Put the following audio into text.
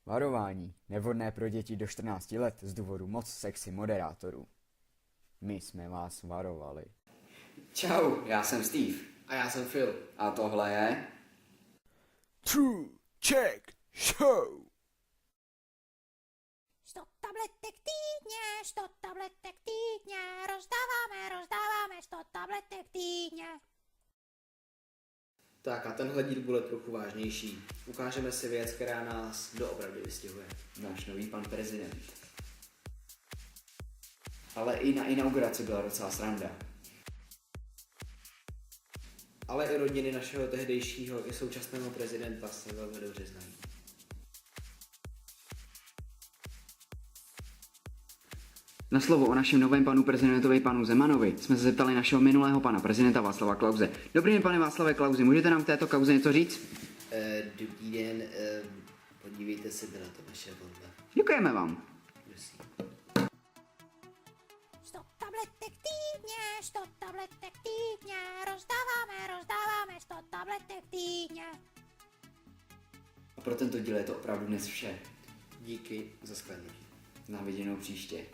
Varování. Nevhodné pro děti do 14 let z důvodu moc sexy moderátorů. My jsme vás varovali. Čau, já jsem Steve. A já jsem Phil. A tohle je... True Check Show! 100 tabletek týdně, 100 tabletek týdně, rozdáváme 100 tabletek týdně. Tak a tenhle díl bude trochu vážnější. Ukážeme si věc, která nás doopravdy vystihuje. náš nový pan prezident. Ale i na inauguraci byla docela sranda. Ale i rodiny našeho tehdejšího i současného prezidenta se velmi dobře znají. Na slovo o našem novém panu prezidentovi panu Zemanovi jsme se zeptali našeho minulého pana prezidenta Václava Klause. Dobrý den, pane Václave Klausi, můžete nám v této kauze něco říct? Dobrý den, podívejte se na to naše volba. Děkujeme vám. 100 tabletek týdně, 100 tabletek týdně, rozdáváme 100 tabletek týdně. A pro tento díl je to opravdu dnes vše. Díky za shlédnutí. Na viděnou příště.